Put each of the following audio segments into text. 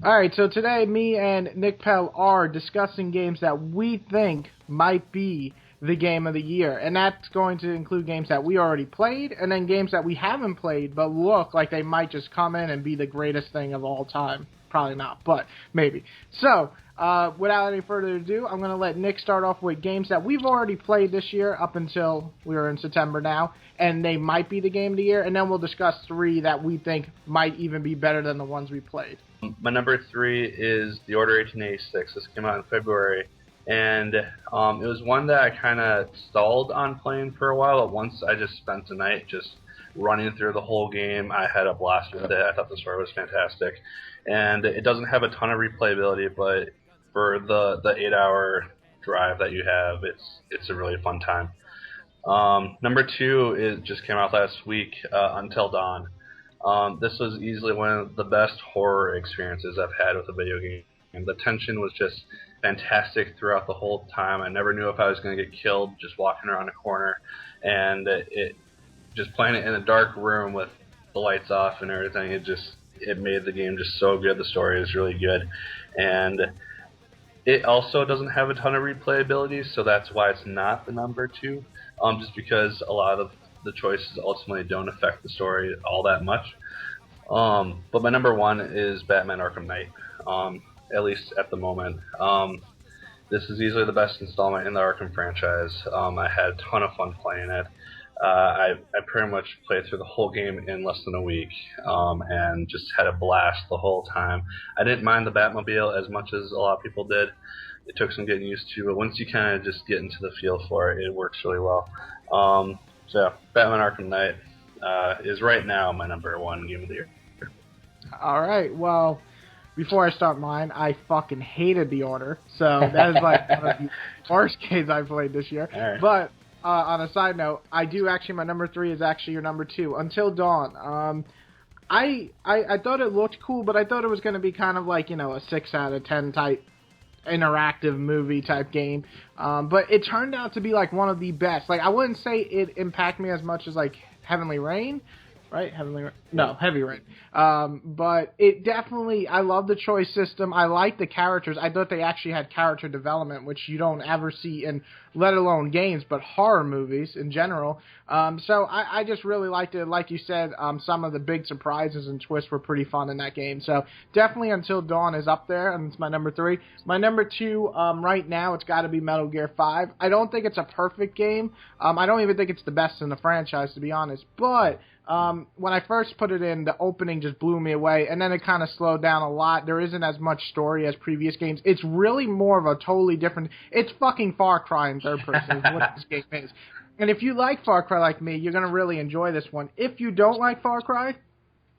All right, so today me and Nick Pell are discussing games that we think might be the game of the year, and that's going to include games that we already played, and then games that we haven't played but look like they might just come in and be the greatest thing of all time. Probably not, but maybe. So, without any further ado, I'm going to let Nick start off with games that we've already played this year up until we are in September now, and they might be the game of the year, and then we'll discuss three that we think might even be better than the ones we played. My number three is The Order 1886. This came out in February, and it was one that I kind of stalled on playing for a while, but once I just spent the night just running through the whole game, I had a blast with it. I thought the story was fantastic, and it doesn't have a ton of replayability, but for the 8-hour drive that you have, it's a really fun time. Number two is just came out last week, Until Dawn. This was easily one of the best horror experiences I've had with a video game. And the tension was just fantastic throughout the whole time. I never knew if I was going to get killed just walking around a corner. And it just playing it in a dark room with the lights off and everything, it made the game just so good. The story is really good. And it also doesn't have a ton of replayability, so that's why it's not the number two. Just because a lot of the choices ultimately don't affect the story all that much. But my number one is Batman Arkham Knight, at least at the moment. This is easily the best installment in the Arkham franchise. I had a ton of fun playing it. I pretty much played through the whole game in less than a week, and just had a blast the whole time. I didn't mind the Batmobile as much as a lot of people did. It took some getting used to, but once you kind of just get into the feel for it, it works really well. So, Batman Arkham Knight is right now my number one game of the year. All right, well, before I start mine, I fucking hated The Order, so that is like one of the worst games I played this year. Right. But on a side note, I do actually, my number three is actually your number two, Until Dawn. I thought it looked cool, but I thought it was going to be kind of like, a 6 out of 10 type interactive movie type game, but it turned out to be like one of the best. Like, I wouldn't say it impacted me as much as like Heavenly Rain, right? Heavy Rain. But it definitely, I love the choice system. I like the characters. I thought they actually had character development, which you don't ever see in, let alone games, but horror movies in general. So I just really liked it. Like you said, some of the big surprises and twists were pretty fun in that game. So definitely Until Dawn is up there, and it's my number three. My number two, right now, it's got to be Metal Gear 5. I don't think it's a perfect game. I don't even think it's the best in the franchise, to be honest. But when I first put it in, the opening just blew me away, and then it kind of slowed down a lot. There isn't as much story as previous games. It's really more of a totally different... It's fucking Far Cry in third person is what this game is. And if you like Far Cry like me, you're going to really enjoy this one. If you don't like Far Cry,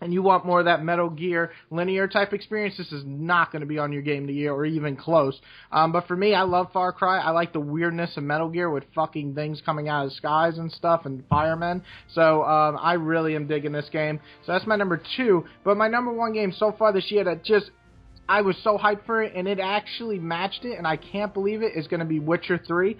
and you want more of that Metal Gear linear type experience, this is not going to be on your game of the year or even close. But for me, I love Far Cry. I like the weirdness of Metal Gear with fucking things coming out of the skies and stuff and firemen. So I really am digging this game. So that's my number two. But my number one game so far this year that just... I was so hyped for it, and it actually matched it, and I can't believe it, is going to be Witcher 3.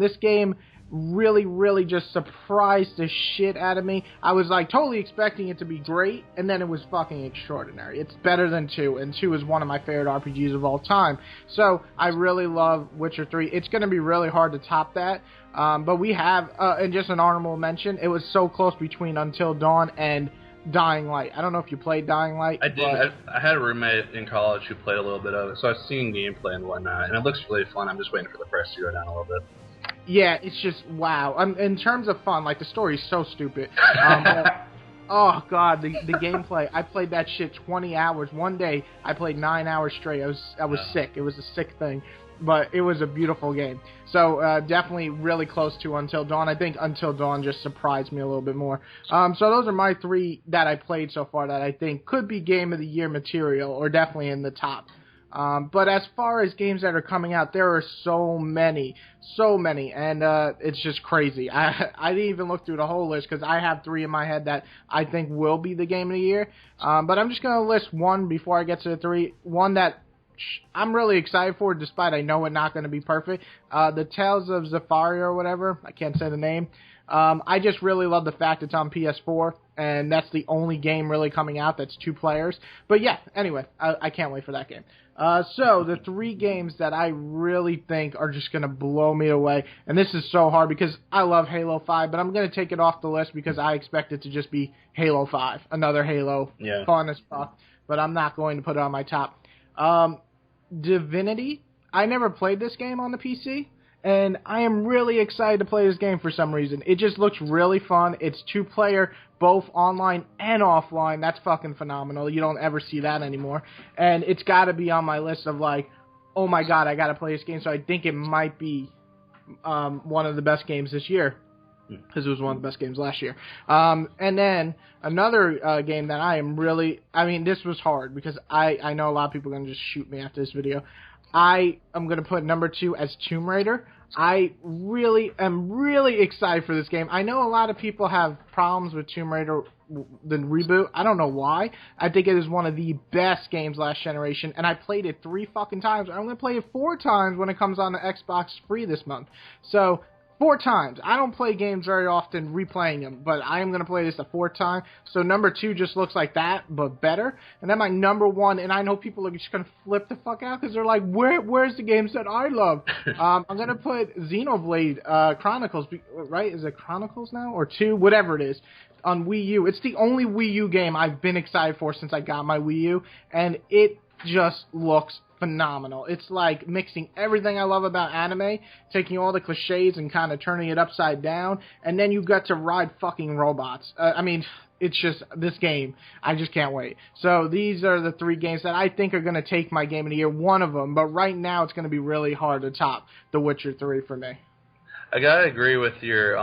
This game really, really just surprised the shit out of me. I was like totally expecting it to be great, and then it was fucking extraordinary. It's better than 2, and 2 is one of my favorite RPGs of all time. So I really love Witcher 3. It's going to be really hard to top that. But we have, and just an honorable mention, it was so close between Until Dawn and Dying Light. I don't know if you played Dying Light. I did. I had a roommate in college who played a little bit of it, so I've seen gameplay and whatnot, and it looks really fun. I'm just waiting for the price to go down a little bit. Yeah, it's just, wow. In terms of fun, like, the story is so stupid. But, oh, God, the gameplay. I played that shit 20 hours. One day, I played 9 hours straight. I was sick. It was a sick thing. But it was a beautiful game. So, definitely really close to Until Dawn. I think Until Dawn just surprised me a little bit more. So those are my three that I played so far that I think could be Game of the Year material, or definitely in the top. But as far as games that are coming out, there are so many, and it's just crazy. I didn't even look through the whole list because I have three in my head that I think will be the Game of the Year. But I'm just going to list one before I get to the three. One that I'm really excited for, despite I know it's not going to be perfect. The Tales of Zephyria or whatever, I can't say the name. I just really love the fact it's on PS4, and that's the only game really coming out that's 2 players. But yeah, anyway, I can't wait for that game. So the 3 games that I really think are just going to blow me away, and this is so hard because I love Halo 5, but I'm going to take it off the list because I expect it to just be Halo 5, another Halo, fun as fuck, but I'm not going to put it on my top. Divinity, I never played this game on the PC, and I am really excited to play this game for some reason. It just looks really fun. It's 2-player, both online and offline. That's fucking phenomenal. You don't ever see that anymore. And it's got to be on my list of like, oh my god, I got to play this game. So I think it might be one of the best games this year, because it was one of the best games last year. And then another game that I am really, I mean, this was hard because I know a lot of people are going to just shoot me after this video. I am going to put number 2 as Tomb Raider. I really am really excited for this game. I know a lot of people have problems with Tomb Raider, the reboot. I don't know why. I think it is one of the best games last generation, and I played it 3 fucking times. I'm going to play it 4 times when it comes on the Xbox free this month. So 4 times. I don't play games very often replaying them, but I am going to play this a 4th time. So number 2 just looks like that, but better. And then my number 1, and I know people are just going to flip the fuck out because they're like, where's the games that I love? I'm going to put Xenoblade Chronicles, right? Is it Chronicles now? Or 2? Whatever it is. On Wii U. It's the only Wii U game I've been excited for since I got my Wii U, and it just looks phenomenal. It's like mixing everything I love about anime, taking all the cliches and kind of turning it upside down, and then you got to ride fucking robots. I mean, it's just, this game, I just can't wait. So these are the 3 games that I think are going to take my Game of the Year, one of them, but right now it's going to be really hard to top The Witcher 3 for me. I gotta agree with your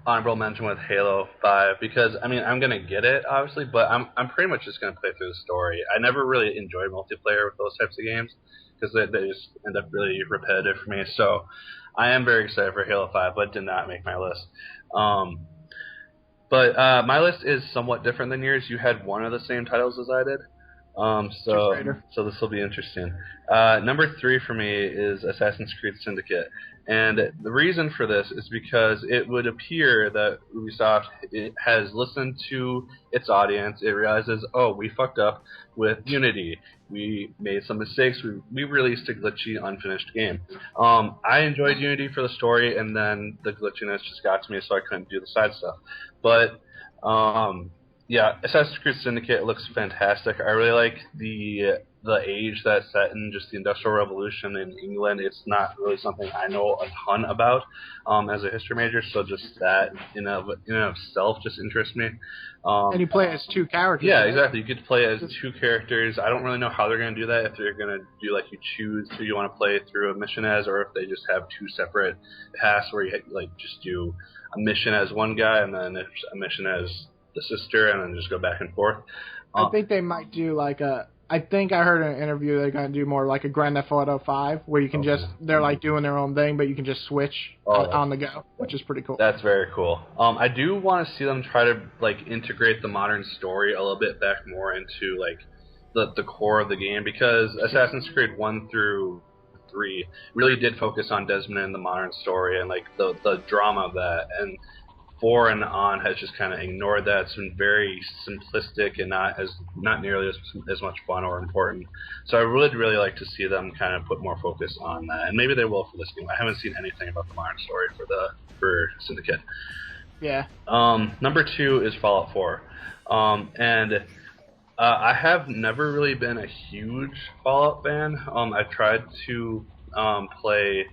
honorable mention with Halo 5 because I mean I'm gonna get it obviously, but I'm pretty much just gonna play through the story. I never really enjoyed multiplayer with those types of games because they just end up really repetitive for me. So I am very excited for Halo 5, but did not make my list. But my list is somewhat different than yours. You had one of the same titles as I did. So this will be interesting. Number 3 for me is Assassin's Creed Syndicate. And the reason for this is because it would appear that Ubisoft has listened to its audience. It realizes, oh, we fucked up with Unity. We made some mistakes. We released a glitchy, unfinished game. I enjoyed Unity for the story, and then the glitchiness just got to me, so I couldn't do the side stuff. But yeah, Assassin's Creed Syndicate looks fantastic. I really like the age that's set in, just the Industrial Revolution in England. It's not really something I know a ton about as a history major, so just that in and of itself just interests me. And you play as 2 characters. Yeah, right? exactly. You get to play as 2 characters. I don't really know how they're going to do that, if they're going to do like you choose who you want to play through a mission as, or if they just have 2 separate paths where you like just do a mission as one guy and then a mission as the sister, and then just go back and forth. I think they might do like I think I heard in an interview they're going to do more like a Grand Theft Auto 5, where you can they're like doing their own thing, but you can just switch on the go, which is pretty cool. That's very cool. I do want to see them try to like integrate the modern story a little bit back more into like the core of the game, because Assassin's Creed 1 through 3 really did focus on Desmond and the modern story and like the drama of that, and 4 and on has just kind of ignored that. It's been very simplistic and not nearly as much fun or important. So I would really like to see them kind of put more focus on that, and maybe they will for this game. I haven't seen anything about the modern story for Syndicate. Yeah. Number 2 is Fallout 4, and I have never really been a huge Fallout fan. I've tried to play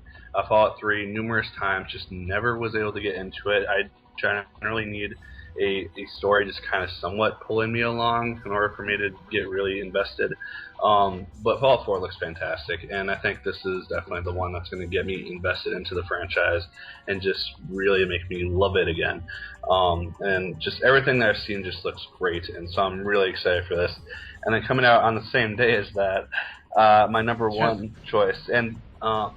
Fallout 3 numerous times, just never was able to get into it. I generally need a story just kind of somewhat pulling me along in order for me to get really invested. But Fallout 4 looks fantastic, and I think this is definitely the one that's going to get me invested into the franchise and just really make me love it again. And just everything that I've seen just looks great, and so I'm really excited for this. And then coming out on the same day as that, my number 1 choice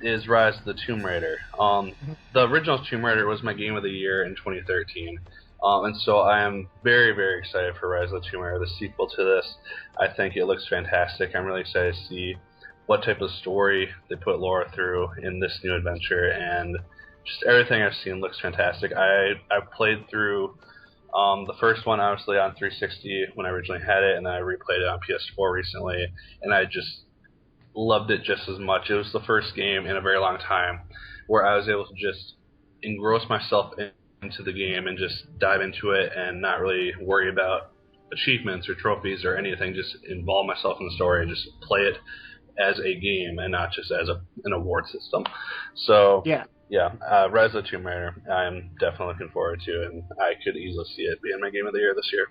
is Rise of the Tomb Raider. The original Tomb Raider was my game of the year in 2013. And so I am very, very excited for Rise of the Tomb Raider, the sequel to this. I think it looks fantastic. I'm really excited to see what type of story they put Laura through in this new adventure, and just everything I've seen looks fantastic. I played through the first one obviously on 360 when I originally had it, and then I replayed it on PS4 recently, and I just loved it just as much. It was the first game in a very long time where I was able to just engross myself into the game and just dive into it and not really worry about achievements or trophies or anything. Just involve myself in the story and just play it as a game and not just as an award system. So yeah, Rise of the Tomb Raider, I'm definitely looking forward to, and I could easily see it being my game of the year this year.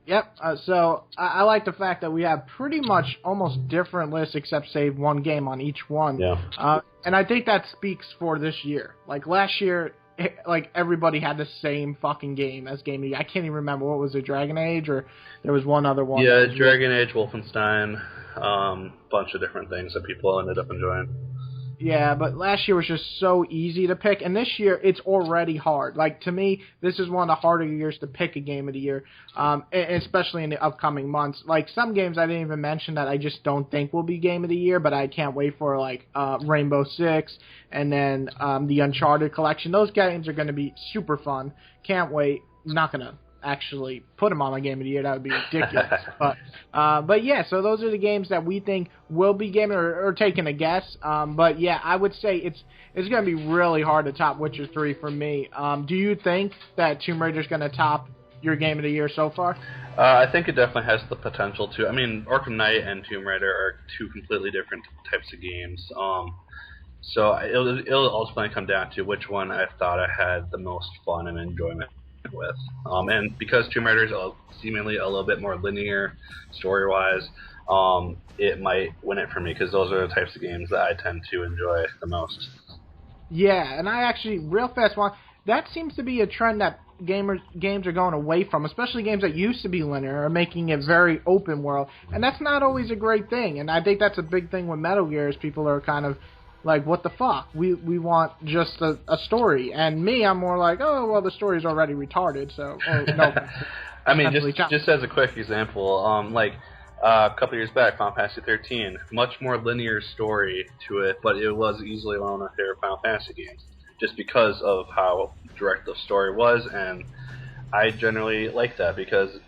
Yep. So I like the fact that we have pretty much almost different lists except save one game on each one. Yeah. And I think that speaks for this year. Like last year, like everybody had the same fucking game as game of the year. I can't even remember, what was it, Dragon Age, or there was one other one. Yeah, Dragon Age, Wolfenstein, bunch of different things that people ended up enjoying. Yeah, but last year was just so easy to pick, and this year it's already hard. Like, to me, this is one of the harder years to pick a game of the year, especially in the upcoming months. Like, some games I didn't even mention that I just don't think will be game of the year, but I can't wait for, like, Rainbow Six, and then the Uncharted collection. Those games are going to be super fun. Can't wait. Not going to actually put them on my game of the year. That would be ridiculous. But yeah, so those are the games that we think will be game or taking a guess. But yeah, I would say it's going to be really hard to top Witcher 3 for me. Do you think that Tomb Raider is going to top your game of the year so far? I think it definitely has the potential to. I mean, Arkham Knight and Tomb Raider are two completely different types of games. So it'll ultimately come down to which one I thought I had the most fun and enjoyment with. And because Tomb Raider is seemingly a little bit more linear story-wise, it might win it for me because those are the types of games that I tend to enjoy the most. Yeah, and I actually, real fast, that seems to be a trend that games are going away from, especially games that used to be linear, are making it very open world, and that's not always a great thing. And I think that's a big thing with Metal Gear is people are kind of like, what the fuck? We want just a story. And me, I'm more like, oh, well, the story's already retarded, so, no. I mean, just as a quick example, a couple years back, Final Fantasy 13, much more linear story to it, but it was easily one of my favorite Final Fantasy games, just because of how direct the story was, and I generally like that, because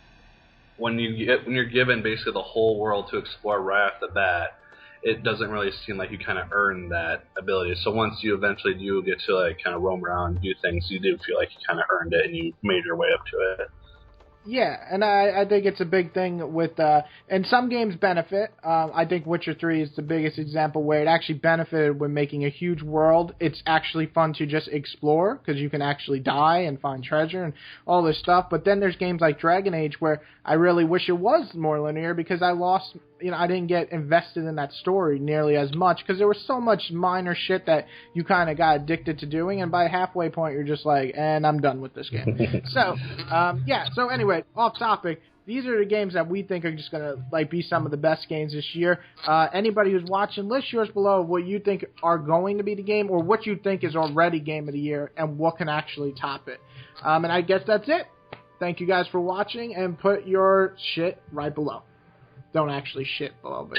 when you're given basically the whole world to explore right off the bat, it doesn't really seem like you kind of earn that ability. So once you eventually do get to like kind of roam around and do things, you do feel like you kind of earned it and you made your way up to it. Yeah, and I think it's a big thing with, and some games benefit. I think Witcher 3 is the biggest example where it actually benefited when making a huge world. It's actually fun to just explore, because you can actually die and find treasure and all this stuff. But then there's games like Dragon Age where I really wish it was more linear, because I didn't get invested in that story nearly as much, because there was so much minor shit that you kind of got addicted to doing, and by halfway point you're just like, and I'm done with this game. So anyway, off topic, these are the games that we think are just going to be some of the best games this year. Anybody who's watching, list yours below what you think are going to be the game, or what you think is already game of the year, and what can actually top it. And I guess that's it. Thank you guys for watching, and put your shit right below. Don't actually shit below, but